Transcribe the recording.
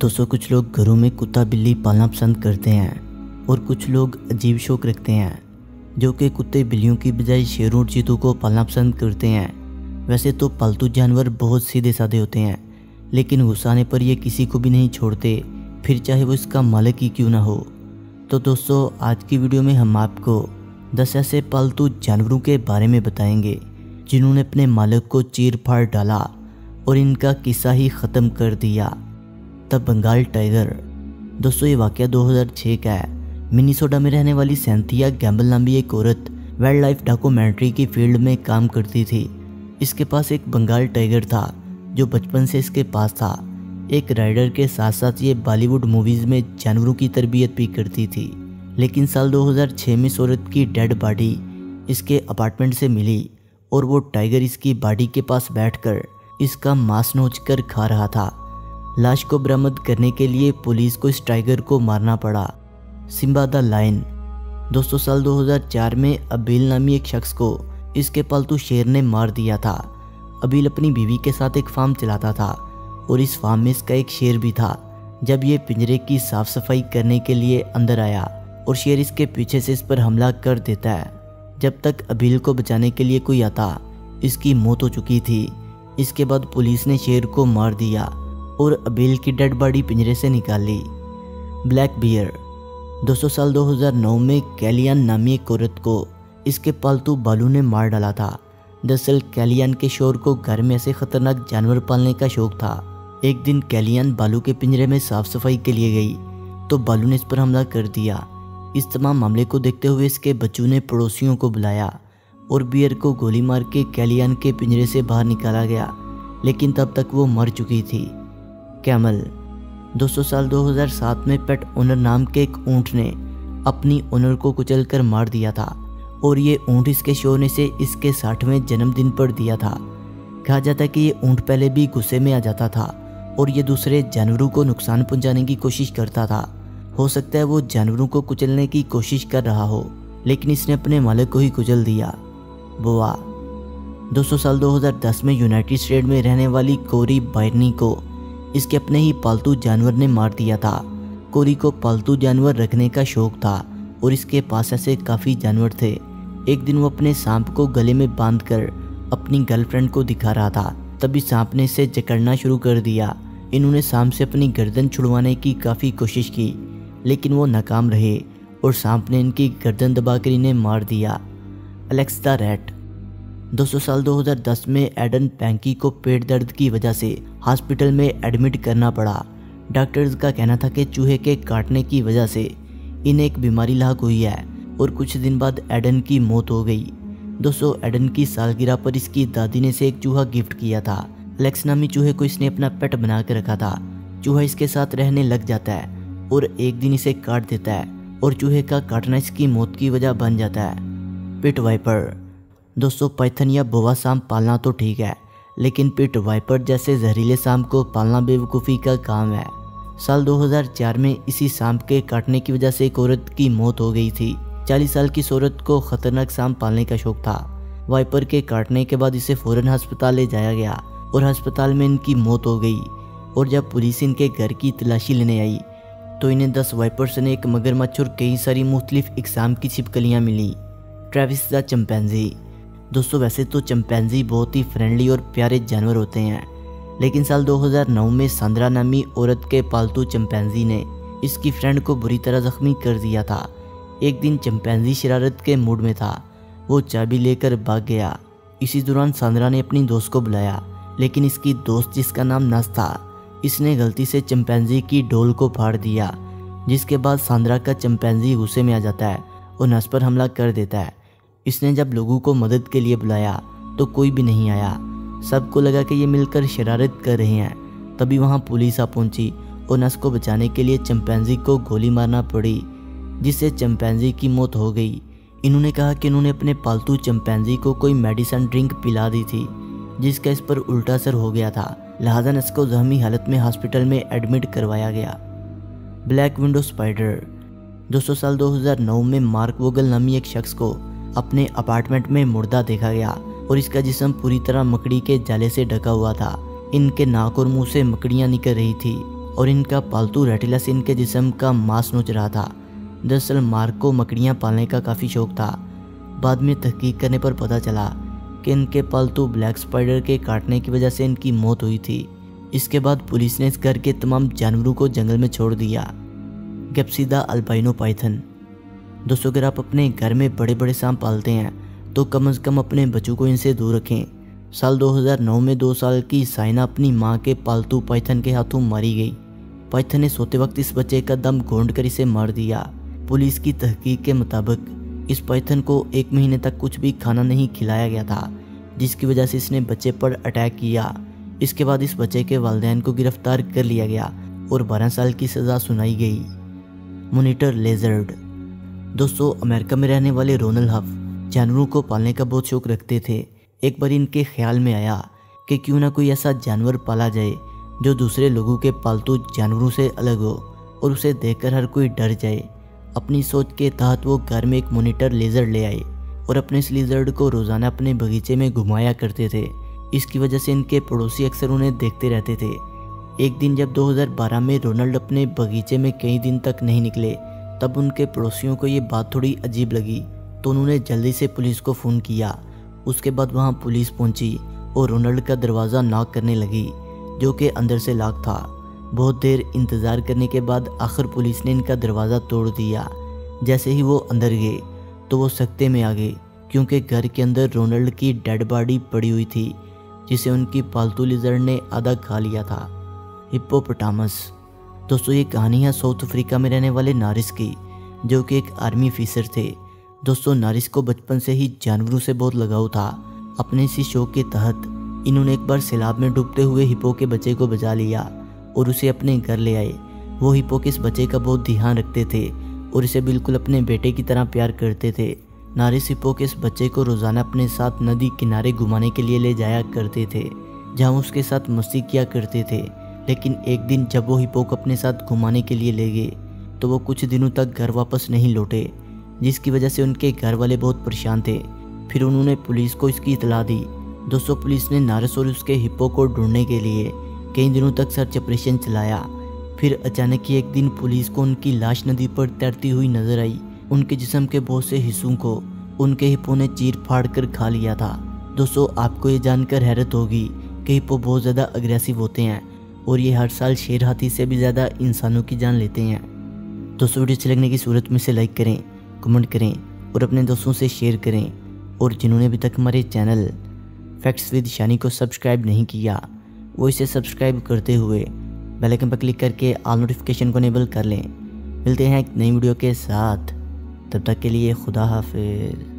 दोस्तों कुछ लोग घरों में कुत्ता बिल्ली पालना पसंद करते हैं और कुछ लोग अजीब शौक रखते हैं जो कि कुत्ते बिल्लियों की बजाय शेरों और चीतों को पालना पसंद करते हैं। वैसे तो पालतू जानवर बहुत सीधे साधे होते हैं, लेकिन गुस्सा आने पर ये किसी को भी नहीं छोड़ते, फिर चाहे वो इसका मालिक ही क्यों ना हो। तो दोस्तों आज की वीडियो में हम आपको 10 ऐसे पालतू जानवरों के बारे में बताएंगे जिन्होंने अपने मालिक को चीर फाड़ डाला और इनका किस्सा ही ख़त्म कर दिया। The Bengal tiger. दोस्तों ये वाक़या 2006 का है। मिनीसोटा में रहने वाली सैंथिया गैम्बल नामी एक औरत वाइल्ड लाइफ डॉक्यूमेंट्री की फील्ड में काम करती थी। इसके पास एक बंगाल टाइगर था जो बचपन से इसके पास था। एक राइडर के साथ साथ ये बॉलीवुड मूवीज़ में जानवरों की तरबियत भी करती थी। लेकिन साल 2006 में इस औरत की डेड बॉडी इसके अपार्टमेंट से मिली और वो टाइगर इसकी बॉडी के पास बैठकर इसका मांस नोच कर खा रहा था। लाश को बरामद करने के लिए पुलिस को इस टाइगर को मारना पड़ा। Simba the lion. दोस्तों साल 2004 में अबील नामी एक शख्स को इसके पालतू शेर ने मार दिया था। अबील अपनी बीवी के साथ एक फार्म चलाता था और इस फार्म में इसका एक शेर भी था। जब ये पिंजरे की साफ सफाई करने के लिए अंदर आया और शेर इसके पीछे से इस पर हमला कर देता है। जब तक अबील को बचाने के लिए कोई आता इसकी मौत हो चुकी थी। इसके बाद पुलिस ने शेर को मार दिया और अबील की डेड बॉडी पिंजरे से निकाली। Black bear. दोस्तों साल 2009 में कैलियान नामी एक औरत को इसके पालतू बालू ने मार डाला था। दरअसल कैलियान के शोर को घर में ऐसे खतरनाक जानवर पालने का शौक था। एक दिन कैलियान बालू के पिंजरे में साफ सफाई के लिए गई तो बालू ने इस पर हमला कर दिया। इस तमाम मामले को देखते हुए इसके बच्चों ने पड़ोसियों को बुलाया और बियर को गोली मार के कैलियान के पिंजरे से बाहर निकाला गया, लेकिन तब तक वो मर चुकी थी। कैमल। दोस्तों साल 2007 में पेट ओनर नाम के एक ऊंट ने अपनी ओनर को कुचल कर मार दिया था और ये ऊंट इसके शोरने से इसके 60वें जन्मदिन पर दिया था। कहा जाता है कि ये ऊंट पहले भी गुस्से में आ जाता था और ये दूसरे जानवरों को नुकसान पहुंचाने की कोशिश करता था। हो सकता है वो जानवरों को कुचलने की कोशिश कर रहा हो, लेकिन इसने अपने मालिक को ही कुचल दिया। बोआ। दोस्तों साल 2010 में यूनाइटेड स्टेट में रहने वाली कोरी बायरनी को इसके अपने ही पालतू जानवर ने मार दिया था। कोरी को पालतू जानवर रखने का शौक था और इसके पास ऐसे काफ़ी जानवर थे। एक दिन वो अपने सांप को गले में बांधकर अपनी गर्लफ्रेंड को दिखा रहा था, तभी सांप ने इसे जकड़ना शुरू कर दिया। इन्होंने सांप से अपनी गर्दन छुड़वाने की काफ़ी कोशिश की, लेकिन वो नाकाम रहे और सांप ने इनकी गर्दन दबाकर इन्हें मार दिया। Alex the rat. दोस्तों साल 2010 में एडन पैंकी को पेट दर्द की वजह से हॉस्पिटल में एडमिट करना पड़ा। डॉक्टर्स का कहना था कि चूहे के काटने की वजह से इन्हें एक बीमारी लाक हुई है और कुछ दिन बाद एडन की मौत हो गई। दोस्तों एडन की सालगिरह पर इसकी दादी ने इसे एक चूहा गिफ्ट किया था। एलेक्स नामी चूहे को इसने अपना पेट बना कर रखा था। चूहा इसके साथ रहने लग जाता है और एक दिन इसे काट देता है और चूहे का काटना इसकी मौत की वजह बन जाता है। Pit viper. दोस्तों पाइथन या बोआ सांप पालना तो ठीक है, लेकिन पिट वाइपर जैसे जहरीले सांप को पालना बेवकूफ़ी का काम है। साल 2004 में इसी सांप के काटने की वजह से एक औरत की मौत हो गई थी। 40 साल की इस औरत को खतरनाक सांप पालने का शौक था। वाइपर के काटने के बाद इसे फ़ौरन अस्पताल ले जाया गया और अस्पताल में इनकी मौत हो गई। और जब पुलिस इनके घर की तलाशी लेने आई तो इन्हें 10 वाइपर्स ने एक मगरमच्छ और कई सारी मुख्तलिफ इकसाम की छिपकलियाँ मिली। Travis the chimpanzee. दोस्तों वैसे तो चिंपैंजी बहुत ही फ्रेंडली और प्यारे जानवर होते हैं, लेकिन साल 2009 में सांद्रा नामी औरत के पालतू चिंपैंजी ने इसकी फ्रेंड को बुरी तरह जख्मी कर दिया था। एक दिन चिंपैंजी शरारत के मूड में था, वो चाबी लेकर भाग गया। इसी दौरान सांद्रा ने अपनी दोस्त को बुलाया, लेकिन इसकी दोस्त जिसका नाम नस था, इसने गलती से चिंपैंजी की डोल को फाड़ दिया, जिसके बाद सांद्रा का चिंपैंजी गुस्से में आ जाता है और नस पर हमला कर देता है। इसने जब लोगों को मदद के लिए बुलाया तो कोई भी नहीं आया। सबको लगा कि ये मिलकर शरारत कर रहे हैं। तभी वहाँ पुलिस आ पहुंची और नस को बचाने के लिए चिंपैंजी को गोली मारना पड़ी, जिससे चिंपैंजी की मौत हो गई। इन्होंने कहा कि इन्होंने अपने पालतू चिंपैंजी को कोई मेडिसिन ड्रिंक पिला दी थी, जिसका इस पर उल्टा असर हो गया था। लिहाजा नस को जख्मी हालत में हॉस्पिटल में एडमिट करवाया गया। Black window spider. दोस्तों साल 2009 में मार्क वोगल नामी एक शख्स को अपने अपार्टमेंट में मुर्दा देखा गया और इसका जिस्म पूरी तरह मकड़ी के जाले से ढका हुआ था। इनके नाक और मुंह से मकड़ियां निकल रही थी और इनका पालतू रेटिला से इनके जिस्म का मांस नोच रहा था। दरअसल मार्क को मकड़ियाँ पालने का काफ़ी शौक था। बाद में तहकीक करने पर पता चला कि इनके पालतू ब्लैक स्पाइडर के काटने की वजह से इनकी मौत हुई थी। इसके बाद पुलिस ने इस घर के तमाम जानवरों को जंगल में छोड़ दिया। गेप्सिदा अल्बाइनो पाइथन। दोस्तों, अगर आप अपने घर में बड़े बड़े सांप पालते हैं तो कम से कम अपने बच्चों को इनसे दूर रखें। साल 2009 में 2 साल की साइना अपनी मां के पालतू पाइथन के हाथों मारी गई। पाइथन ने सोते वक्त इस बच्चे का दम घोंट कर इसे मार दिया। पुलिस की तहकीक के मुताबिक इस पाइथन को 1 महीने तक कुछ भी खाना नहीं खिलाया गया था, जिसकी वजह से इसने बच्चे पर अटैक किया। इसके बाद इस बच्चे के वालिदैन को गिरफ्तार कर लिया गया और 12 साल की सज़ा सुनाई गई। मॉनिटर लेजर्ड। दोस्तों, अमेरिका में रहने वाले रोनल्ड हफ जानवरों को पालने का बहुत शौक रखते थे। एक बार इनके ख्याल में आया कि क्यों ना कोई ऐसा जानवर पाला जाए जो दूसरे लोगों के पालतू जानवरों से अलग हो और उसे देखकर हर कोई डर जाए। अपनी सोच के तहत वो घर में एक मॉनिटर लेजर्ड ले आए और अपने इस लेजर्ड को रोज़ाना अपने बगीचे में घुमाया करते थे। इसकी वजह से इनके पड़ोसी अक्सर उन्हें देखते रहते थे। एक दिन जब 2012 में रोनाल्ड अपने बगीचे में कई दिन तक नहीं निकले, तब उनके पड़ोसियों को ये बात थोड़ी अजीब लगी, तो उन्होंने जल्दी से पुलिस को फ़ोन किया। उसके बाद वहाँ पुलिस पहुँची और रोनाल्ड का दरवाज़ा नॉक करने लगी, जो कि अंदर से लॉक था। बहुत देर इंतज़ार करने के बाद आखिर पुलिस ने इनका दरवाज़ा तोड़ दिया। जैसे ही वो अंदर गए तो वो सकते में आ गए, क्योंकि घर के अंदर रोनाल्ड की डेड बॉडी पड़ी हुई थी, जिसे उनकी पालतू लिजर्ड ने आधा खा लिया था। हिप्पोपोटामस। दोस्तों, ये कहानी है साउथ अफ्रीका में रहने वाले नारिस की, जो कि एक आर्मी ऑफिसर थे। दोस्तों, नारिस को बचपन से ही जानवरों से बहुत लगाव था। अपने इसी शौक के तहत इन्होंने एक बार सैलाब में डूबते हुए हिप्पो के बच्चे को बचा लिया और उसे अपने घर ले आए। वो हिप्पो के इस बच्चे का बहुत ध्यान रखते थे और इसे बिल्कुल अपने बेटे की तरह प्यार करते थे। नारिस हिप्पो के इस बच्चे को रोज़ाना अपने साथ नदी किनारे घुमाने के लिए ले जाया करते थे, जहाँ उसके साथ मस्ती किया करते थे। लेकिन एक दिन जब वो हिप्पो को अपने साथ घुमाने के लिए ले गए तो वो कुछ दिनों तक घर वापस नहीं लौटे, जिसकी वजह से उनके घर वाले बहुत परेशान थे। फिर उन्होंने पुलिस को इसकी इतला दी। दोस्तों, पुलिस ने नारिस और उसके हिप्पो को ढूंढने के लिए कई दिनों तक सर्च ऑपरेशन चलाया। फिर अचानक ही एक दिन पुलिस को उनकी लाश नदी पर तैरती हुई नजर आई। उनके जिस्म के बहुत से हिस्सों को उनके हिप्पो ने चीर फाड़ कर खा लिया था। दोस्तों, आपको ये जानकर हैरत होगी कि हिप्पो बहुत ज़्यादा अग्रेसिव होते हैं और ये हर साल शेर हाथी से भी ज़्यादा इंसानों की जान लेते हैं। दोस्तों, वीडियो अच्छी लगने की सूरत में से लाइक करें, कमेंट करें और अपने दोस्तों से शेयर करें। और जिन्होंने अभी तक हमारे चैनल फैक्ट्स विद शानी को सब्सक्राइब नहीं किया, वो इसे सब्सक्राइब करते हुए बेल आइकन पर क्लिक करके ऑल नोटिफिकेशन को इनेबल कर लें। मिलते हैं एक नई वीडियो के साथ, तब तक के लिए खुदा हाफिज़।